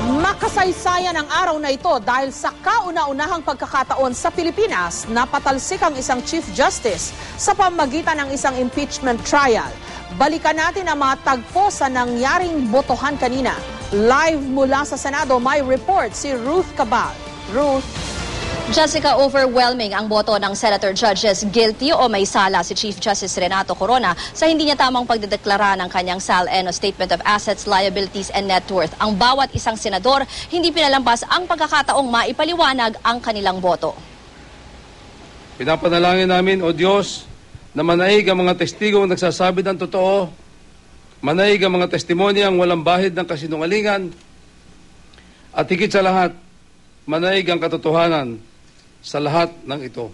Makasaysayan ang araw na ito dahil sa kauna-unahang pagkakataon sa Pilipinas na patalsik ang isang Chief Justice sa pamamagitan ng isang impeachment trial. Balikan natin ang mga tagpo sa nangyaring botohan kanina. Live mula sa Senado, may report si Ruth Cabal. Ruth. Jessica, overwhelming ang boto ng Senator Judges guilty o may sala si Chief Justice Renato Corona sa hindi niya tamang pagdedeklara ng kanyang SAL-N o Statement of Assets, Liabilities and Net Worth. Ang bawat isang senador hindi pinalampas ang pagkakataong maipaliwanag ang kanilang boto. Pinapanalangin namin, O Diyos, na manaig ang mga testigong nagsasabi ng totoo, manaig ang mga testimonyang walang bahid ng kasinungalingan, at higit sa lahat, manaig ang katotohanan sa lahat ng ito.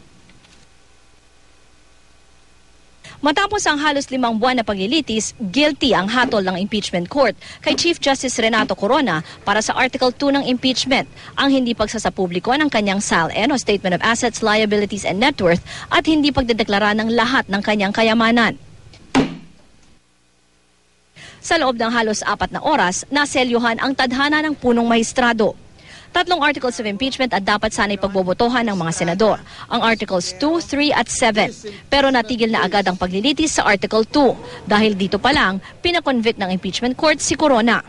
Matapos ang halos 5 buwan na paglilitis, guilty ang hatol ng impeachment court kay Chief Justice Renato Corona para sa Article 2 ng impeachment, ang hindi pagsasapubliko ng kanyang SAL-N o Statement of Assets, Liabilities and Net Worth at hindi pagdedeklara ng lahat ng kanyang kayamanan. Sa loob ng halos 4 na oras, naselyuhan ang tadhana ng punong mahistrado. 3 articles of impeachment at dapat sana'y pagbobotohan ng mga senador. Ang Articles 2, 3 at 7. Pero natigil na agad ang paglilitis sa Article 2. Dahil dito pa lang, pinakonvict ng impeachment court si Corona.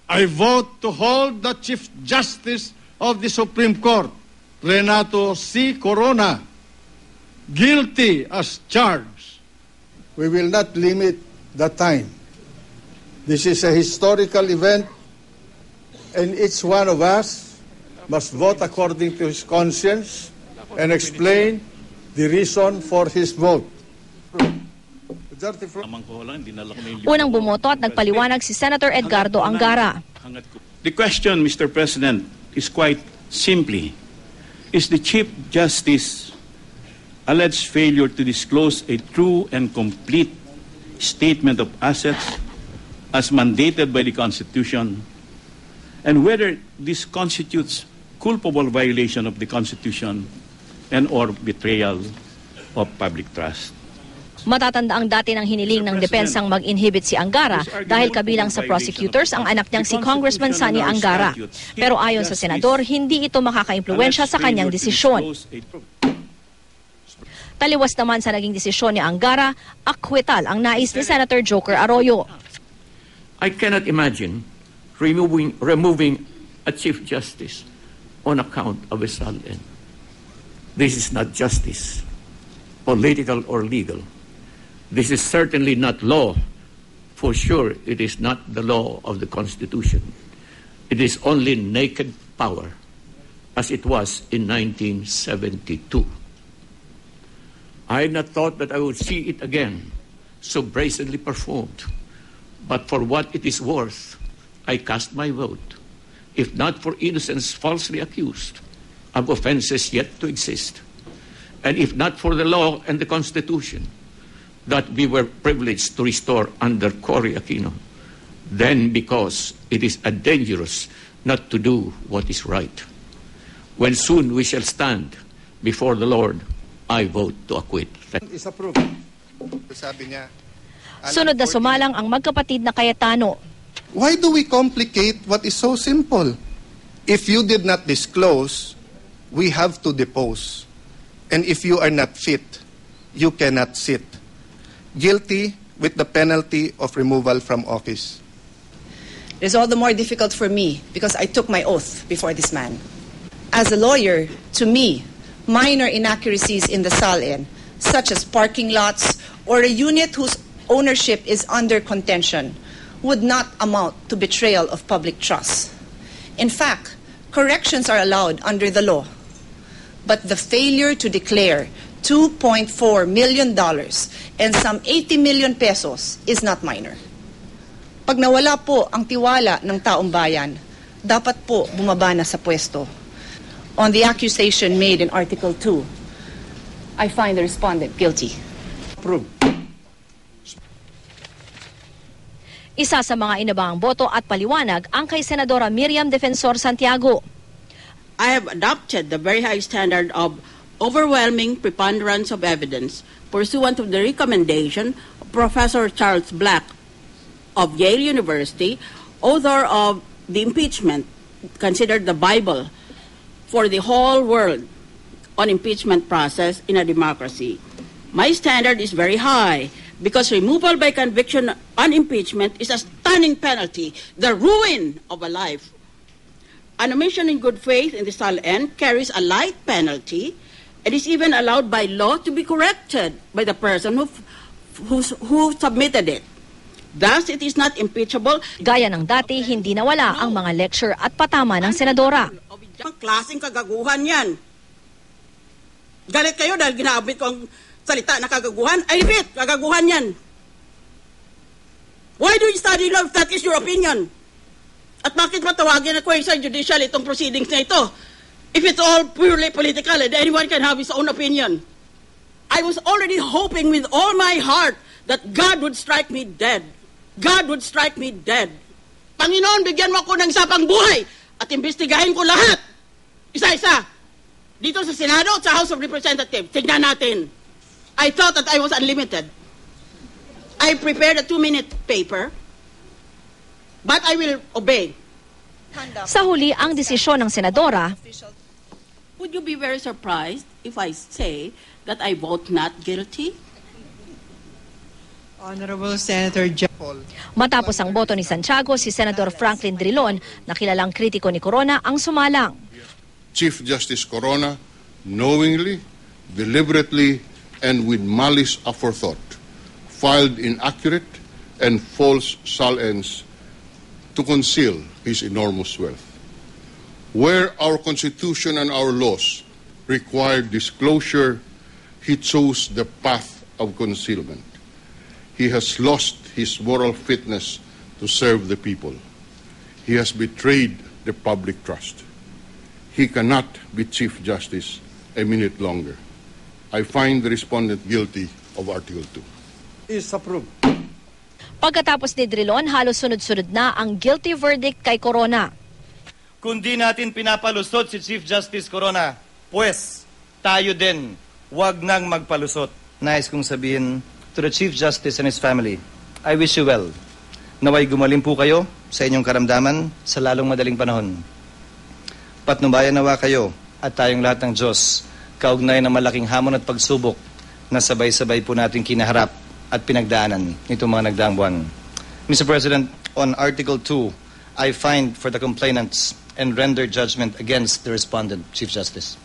I vote to hold the Chief Justice of the Supreme Court, Renato C. Corona, guilty as charged. We will not limit the time. This is a historical event and each one of us must vote according to his conscience and explain the reason for his vote. Unang bumoto at nagpaliwanag si Senator Edgardo Angara. The question, Mr. President, is quite simply, is the Chief Justice alleged failure to disclose a true and complete statement of assets as mandated by the Constitution, and whether this constitutes culpable violation of the Constitution and or betrayal of public trust. Matatanda ang dati ng hiniling ng depensang mag-inhibit si Angara dahil kabilang sa prosecutors ang anak niyang si Congressman Sani Angara. Pero ayon sa senador, hindi ito makaka-impluwensya sa kanyang desisyon. Taliwas naman sa naging desisyon ni Angara, acquittal ang nais ni Senator Joker Arroyo. I cannot imagine removing a Chief Justice on account of a SAL-N. This is not justice, political or legal. This is certainly not law. For sure, it is not the law of the Constitution. It is only naked power, as it was in 1972. I had not thought that I would see it again, so brazenly performed. But for what it is worth, I cast my vote. If not for innocents falsely accused of offenses yet to exist, and if not for the law and the Constitution that we were privileged to restore under Cory Aquino, then because it is dangerous not to do what is right. When soon we shall stand before the Lord, I vote to acquit. Sunod na sumalang ang magkapatid na Cayetano. Why do we complicate what is so simple? If you did not disclose, we have to depose. And if you are not fit, you cannot sit. Guilty with the penalty of removal from office. It is all the more difficult for me because I took my oath before this man. As a lawyer, to me, minor inaccuracies in the SAL-N, such as parking lots or a unit whose ownership is under contention, would not amount to betrayal of public trust. In fact, corrections are allowed under the law. But the failure to declare $2.4 million and some 80 million pesos is not minor. Pag nawala po ang tiwala ng taong bayan, dapat po bumaba na sa pwesto. On the accusation made in Article 2, I find the respondent guilty. Approved. Isa sa mga inabang boto at paliwanag ang kay Senadora Miriam Defensor Santiago. I have adopted the very high standard of overwhelming preponderance of evidence pursuant to the recommendation of Professor Charles Black of Yale University, author of the impeachment considered the Bible for the whole world on impeachment process in a democracy. My standard is very high because removal by conviction on impeachment is a stunning penalty, the ruin of a life. An omission in good faith in the SALN carries a light penalty and is even allowed by law to be corrected by the person who submitted it. Thus, it is not impeachable. Gaya ng dati, hindi nawala ang mga lecture at patama ng senadora. Ang klaseng kagaguhan yan. Galit kayo dahil ginabit ko ang salita na kagaguhan. I repeat, kagaguhan yan. Why do you study law if that is your opinion? At bakit matawagin na quasi-judicial itong proceedings na ito? If it's all purely political and anyone can have his own opinion. I was already hoping with all my heart that God would strike me dead. God would strike me dead. Panginoon, bigyan mo ako ng isa pang buhay at imbestigahin ko lahat. Isa-isa. Dito sa Senado at sa House of Representatives. Tignan natin. I thought that I was unlimited. I prepared a 2-minute paper, but I will obey. Sa huli, ang desisyon ng senadora, Would you be very surprised if I say that I vote not guilty? Honorable Senator matapos ang boto ni Santiago, si Senador Franklin Drilon, na kilalang kritiko ni Corona, ang sumalang. Chief Justice Corona knowingly, deliberately, and with malice aforethought filed inaccurate and false SALNs to conceal his enormous wealth. Where our Constitution and our laws require disclosure, he chose the path of concealment. He has lost his moral fitness to serve the people. He has betrayed the public trust. He cannot be Chief Justice a minute longer. I find the respondent guilty of Article 2. Is approved. Pagkatapos ni Drilon, halos sunod-sunod na ang guilty verdict kay Corona. Kung di natin pinapalusot si Chief Justice Corona, pues tayo din, wag nang magpalusot. Nais kong sabihin to the Chief Justice and his family, I wish you well. Naway gumaling po kayo sa inyong karamdaman sa lalong madaling panahon. Patnubayan nawa kayo at tayong lahat ng Diyos, kaugnay ng malaking hamon at pagsubok na sabay-sabay po natin kinaharap at pinagdaanan nitong mga nagdaang buwan. Mr. President, on Article 2, I find for the complainants and render judgment against the respondent, Chief Justice.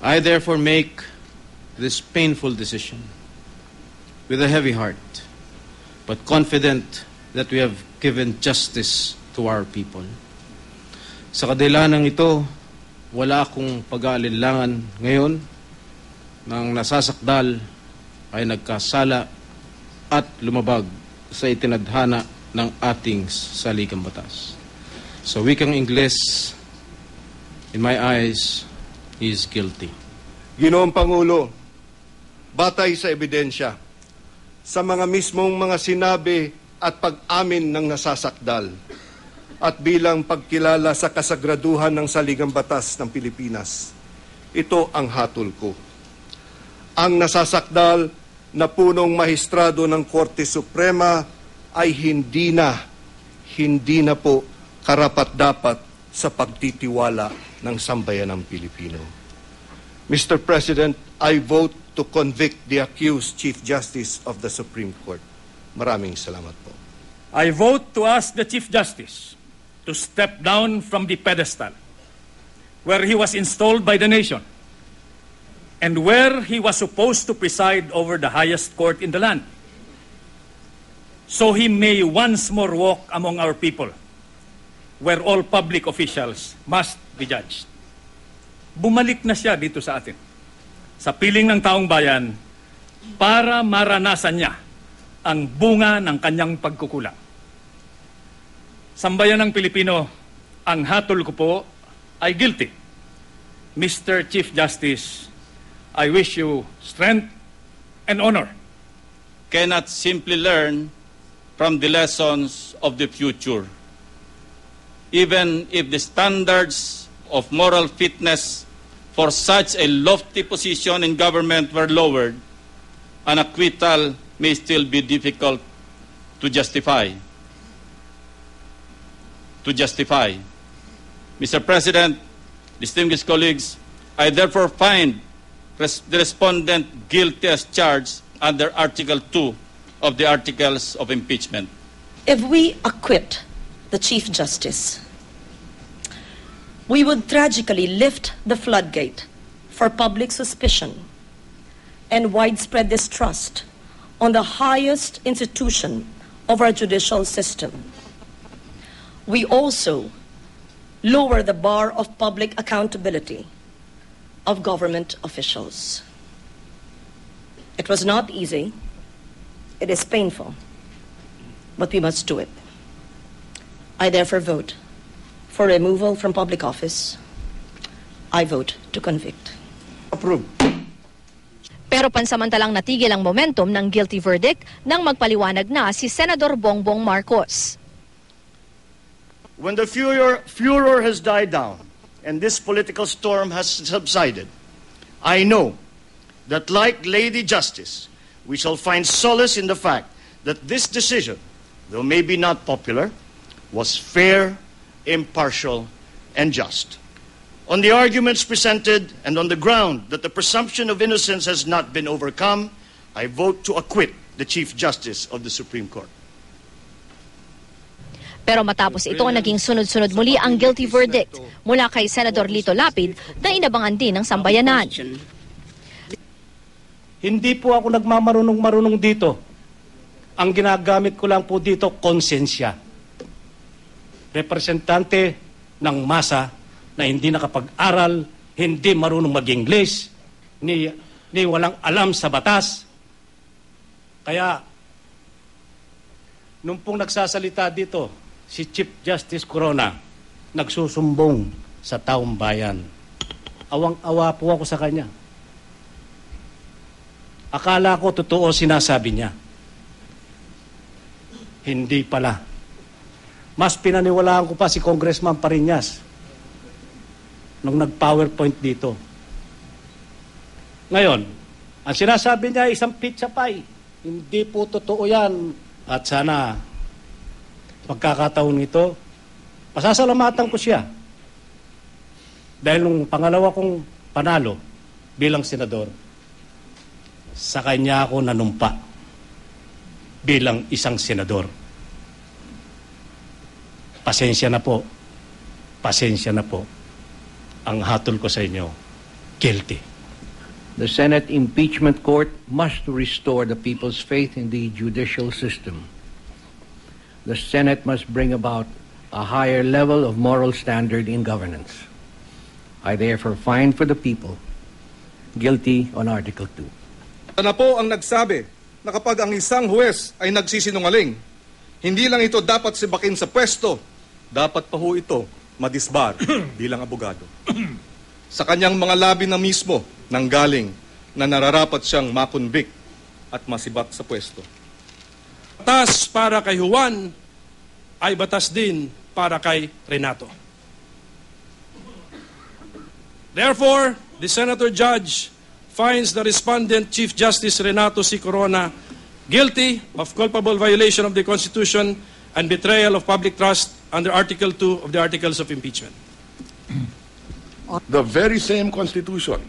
I therefore make this painful decision with a heavy heart, but confident that we have given justice to our people. Sa kadahilanan ito, wala akong pag-aalinlangan ngayon nang nasasakdal ay nagkasala at lumabag sa itinadhana ng ating saligang batas. Sa wikang Ingles, in my eyes, he is guilty. Ginoong Pangulo, batay sa ebidensya, sa mga mismong mga sinabi at pag-amin ng nasasakdal, at bilang pagkilala sa kasagraduhan ng saligang batas ng Pilipinas, ito ang hatol ko. Ang nasasakdal na punong mahistrado ng Korte Suprema ay hindi na po karapat-dapat sa pagtitiwala ng sambayanang Pilipino. Mr. President, I vote to convict the accused Chief Justice of the Supreme Court. Maraming salamat po. I vote to ask the Chief Justice to step down from the pedestal where he was installed by the nation and where he was supposed to preside over the highest court in the land, so he may once more walk among our people, where all public officials must be judged. Bumalik na siya dito sa atin, sa piling ng taong bayan, para maranasan niya ang bunga ng kanyang pagkukulang. Sambayanang Pilipino, ang hatol ko po ay guilty. Mr. Chief Justice, I wish you strength and honor. Cannot simply learn from the lessons of the future. Even if the standards of moral fitness for such a lofty position in government were lowered, an acquittal may still be difficult to justify. to justify. Mr. President, distinguished colleagues, I therefore find the respondent guilty as charged under Article 2 of the Articles of Impeachment. If we acquit the Chief Justice, we would tragically lift the floodgate for public suspicion and widespread distrust on the highest institution of our judicial system. We also lower the bar of public accountability of government officials. It was not easy. It is painful, but we must do it. I therefore vote for removal from public office. I vote to convict. Approved. Pero pansamantalang natigil ang momentum ng guilty verdict nang magpaliwanag na si Senador Bongbong Marcos. When the furor has died down and this political storm has subsided, I know that like Lady Justice, we shall find solace in the fact that this decision, though maybe not popular, was fair, impartial, and just. On the arguments presented and on the ground that the presumption of innocence has not been overcome, I vote to acquit the Chief Justice of the Supreme Court. Pero matapos ito, naging sunod-sunod muli ang guilty verdict mula kay Senador Lito Lapid na inabangan din ng sambayanan. Hindi po ako nagmamarunong-marunong dito. Ang ginagamit ko lang po dito, konsensya. Representante ng masa na hindi nakapag-aral, hindi marunong mag-English, ni walang alam sa batas. Kaya, nung pong nagsasalita dito, si Chief Justice Corona, nagsusumbong sa taong bayan. Awang-awa po ako sa kanya. Akala ko totoo sinasabi niya. Hindi pala. Mas pinaniwalaan ko pa si Congressman Pariñas nung nag-PowerPoint dito. Ngayon, ang sinasabi niya isang pizza pie. Hindi po totoo yan. At sana pagkakataon ito, pasasalamatan ko siya. Dahil nung pangalawa kong panalo bilang senador, sa kanya ako nanumpa bilang isang senador. Pasensya na po. Pasensya na po. Ang hatol ko sa inyo, guilty. The Senate Impeachment Court must restore the people's faith in the judicial system. The Senate must bring about a higher level of moral standard in governance. I therefore find for the people guilty on Article 2. Na po ang nagsabi na kapag ang isang huwes ay nagsisinungaling, hindi lang ito dapat sibakin sa pwesto, dapat pa ho ito madisbar bilang abogado. Sa kanyang mga labi na mismo nanggaling na nararapat siyang makonvict at masibak sa pwesto. Batas para kay Juan ay batas din para kay Renato. Therefore, the Senator Judge finds the respondent Chief Justice Renato C. Corona guilty of culpable violation of the Constitution and betrayal of public trust under Article 2 of the Articles of Impeachment. The very same Constitution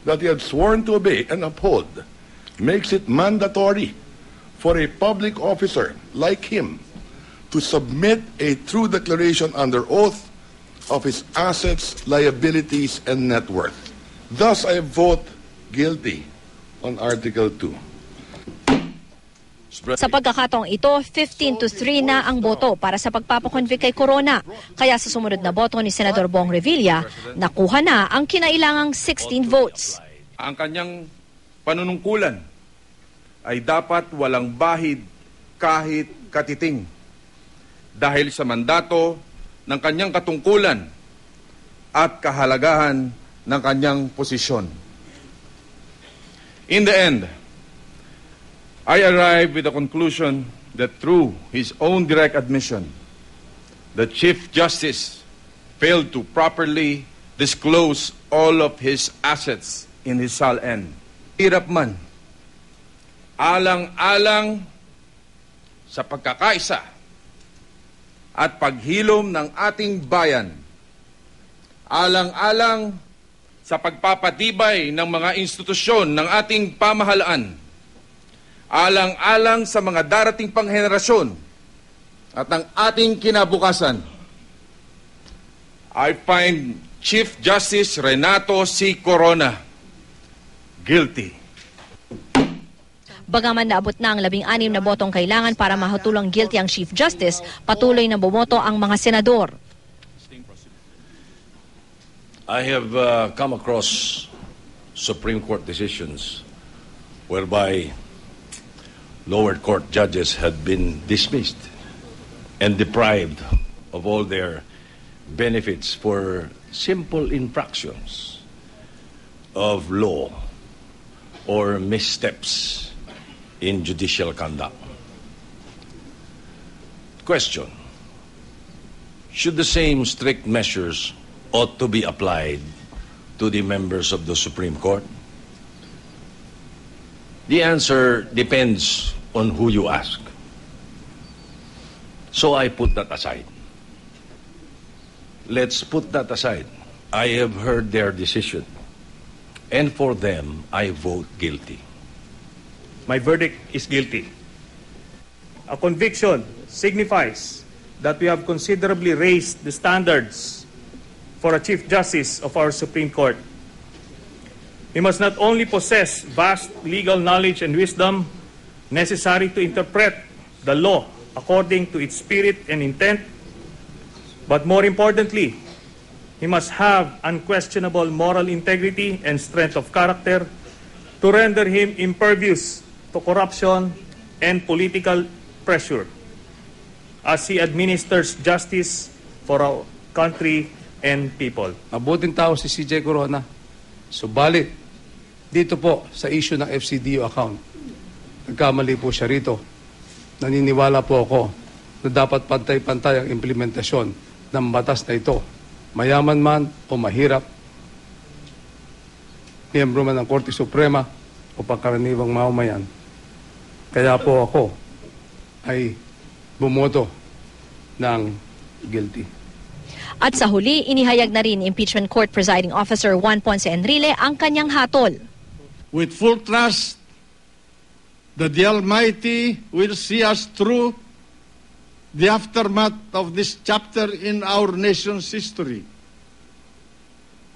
that he had sworn to obey and uphold makes it mandatory for a public officer like him to submit a true declaration under oath of his assets, liabilities, and net worth. Thus, I vote guilty on Article 2. Sa pagkakataong ito, 15-3 na ang boto para sa pagpapakonvict kay Corona. Kaya sa sumunod na boto ni Senador Bong Revilla, nakuha na ang kinailangang 16 votes. Ang kanyang panunungkulan ay dapat walang bahid kahit katiting dahil sa mandato ng kanyang katungkulan at kahalagahan ng kanyang posisyon. In the end, I arrive with the conclusion that through his own direct admission, the Chief Justice failed to properly disclose all of his assets in his SALN. Hirap man, alang-alang sa pagkakaisa, at paghilom ng ating bayan. Alang-alang sa pagpapatibay ng mga institusyon ng ating pamahalaan, alang-alang sa mga darating pang henerasyon at ang ating kinabukasan, I find Chief Justice Renato C. Corona guilty. Bagaman naabot na ang 16 na botong kailangan para mahatulang guilty ang Chief Justice, patuloy na bumoto ang mga senador. I have come across Supreme Court decisions whereby lower court judges had been dismissed and deprived of all their benefits for simple infractions of law or missteps in judicial conduct. Question: should the same strict measures ought to be applied to the members of the Supreme Court? The answer depends on who you ask. So I put that aside. Let's put that aside. I have heard their decision, and for them, I vote guilty. My verdict is guilty. A conviction signifies that we have considerably raised the standards for a Chief Justice of our Supreme Court. He must not only possess vast legal knowledge and wisdom necessary to interpret the law according to its spirit and intent, but more importantly, he must have unquestionable moral integrity and strength of character to render him impervious to corruption and political pressure as he administers justice for our country and people. Mabuting tao si CJ Corona. Subalit, dito po sa issue ng FCDO account, nagkamali po siya rito. Naniniwala po ako na dapat pantay-pantay ang implementasyon ng batas na ito. Mayaman man o mahirap, miyembro man ng Korte Suprema o pangkaraniwang mamamayan. Kaya po ako ay bumoto ng guilty. At sa huli, inihayag na rin Impeachment Court Presiding Officer Juan Ponce Enrile ang kanyang hatol. With full trust that the Almighty will see us through the aftermath of this chapter in our nation's history,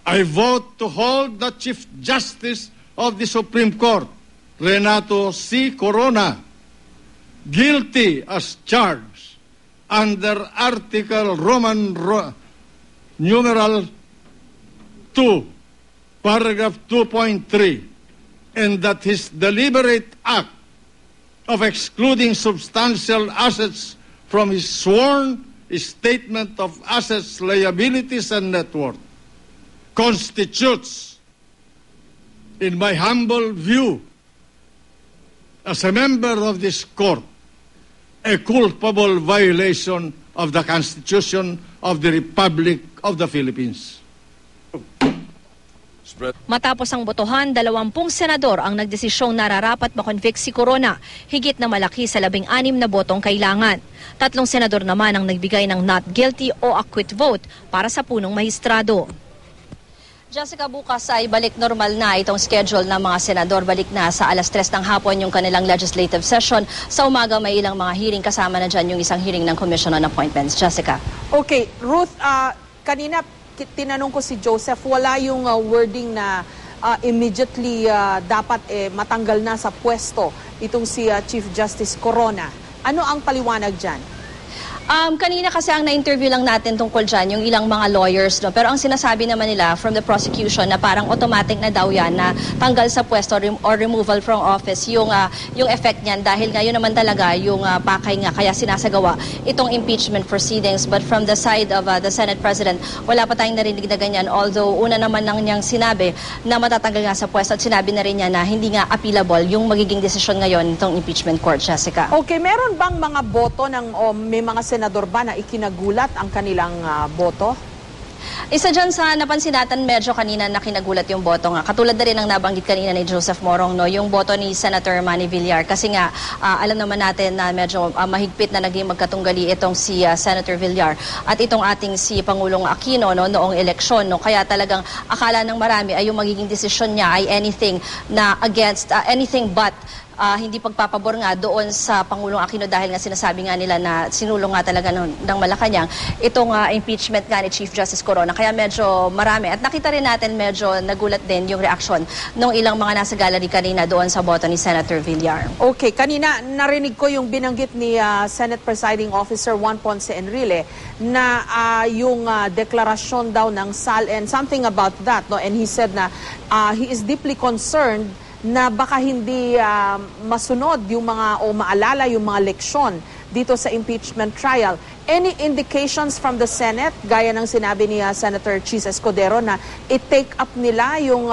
I vote to hold the Chief Justice of the Supreme Court, Renato C. Corona, guilty as charged under Article numeral 2, paragraph 2.3, and that his deliberate act of excluding substantial assets from his sworn statement of assets, liabilities, and net worth constitutes, in my humble view, as a member of this court, a culpable violation of the Constitution of the Republic of the Philippines. Matapos ang botohan, 20 senador ang nagdesisyong nararapat makonvict si Corona, higit na malaki sa 16 na botong kailangan. 3 senador naman ang nagbigay ng not guilty o acquit vote para sa punong mahistrado. Jessica, bukas ay balik normal na itong schedule ng mga senador. Balik na sa 3:00 ng hapon yung kanilang legislative session. Sa umaga may ilang mga hearing, kasama na dyan yung isang hearing ng Commission on Appointments. Jessica. Okay, Ruth, kanina tinanong ko si Joseph, wala yung wording na immediately dapat matanggal na sa pwesto itong si Chief Justice Corona. Ano ang paliwanag dyan? Kanina kasi ang na-interview lang natin tungkol dyan, yung ilang mga lawyers, no? Pero ang sinasabi naman nila from the prosecution na parang automatic na daw yan na tanggal sa pwesto or removal from office yung effect niyan dahil ngayon naman talaga yung pakay nga kaya sinasagawa itong impeachment proceedings. But from the side of the Senate President, wala pa tayong narinig na ganyan, although una naman lang niyang sinabi na matatanggal nga sa pwesto at sinabi na rin niya na hindi nga appealable yung magiging desisyon ngayon itong impeachment court, Jessica. Okay, meron bang mga boto ng may mga senador ba na ikinagulat ang kanilang boto? Isa dyan sa napansin natin medyo kanina na kinagulat yung boto nga. Katulad na rin ang nabanggit kanina ni Joseph Morong, no, yung boto ni Senator Manny Villar. Kasi nga, alam naman natin na medyo mahigpit na naging magkatunggali itong si Senator Villar at itong ating si Pangulong Aquino, no, noong eleksyon. No. Kaya talagang akala ng marami ay yung magiging desisyon niya ay anything na against, anything but hindi pagpapabor nga doon sa Pangulong Aquino dahil nga sinasabi nga nila na sinulong nga talaga ng Malacanang itong impeachment nga ni Chief Justice Corona. Kaya medyo marami. At nakita rin natin medyo nagulat din yung reaksyon ng ilang mga nasa gallery kanina doon sa boto ni Senator Villar. Okay, kanina narinig ko yung binanggit ni Senate Presiding Officer Juan Ponce Enrile na yung deklarasyon daw ng SALN, something about that, no? And he said na he is deeply concerned na baka hindi masunod yung mga o maalala yung mga leksyon dito sa impeachment trial. Any indications from the Senate, gaya ng sinabi ni Senator Chis Escudero, na i-take up nila yung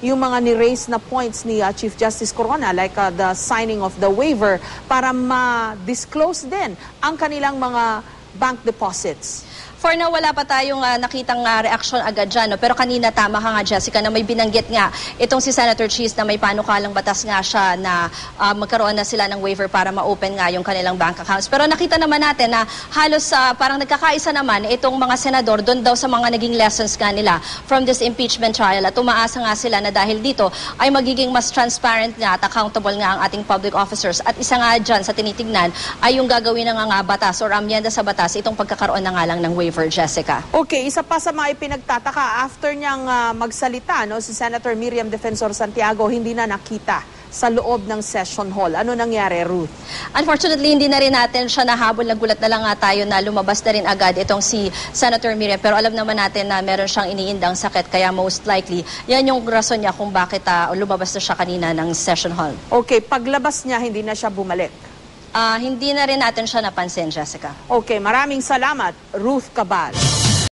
mga ni-raise na points ni Chief Justice Corona, like the signing of the waiver, para ma-disclose din ang kanilang mga bank deposits? For now, wala pa tayong nakitang reaksyon agad dyan. No? Pero kanina, tama ka nga, Jessica, na may binanggit nga itong si Senator Chis na may panukalang batas nga siya na magkaroon na sila ng waiver para ma-open nga yung kanilang bank accounts. Pero nakita naman natin na halos parang nagkakaisa naman itong mga senador doon daw sa mga naging lessons nga nila from this impeachment trial. At umaasa nga sila na dahil dito ay magiging mas transparent nga at accountable nga ang ating public officers. At isa nga dyan sa tinitignan ay yung gagawin na nga batas or amyenda sa batas itong pagkakaroon na nga lang ng waiver. Jessica. Okay, isa pa sa mga ipinagtataka, after niyang magsalita, no, si Senator Miriam Defensor Santiago hindi na nakita sa loob ng session hall. Ano nangyari, Ruth? Unfortunately, hindi na rin natin siya nahabol. Nagulat na lang nga tayo na lumabas na rin agad itong si Senator Miriam. Pero alam naman natin na meron siyang iniindang sakit. Kaya most likely, yan yung rason niya kung bakit lumabas na siya kanina ng session hall. Okay, paglabas niya, hindi na siya bumalik. Hindi na rin natin siya napansin, Jessica. Okay, maraming salamat, Ruth Cabal.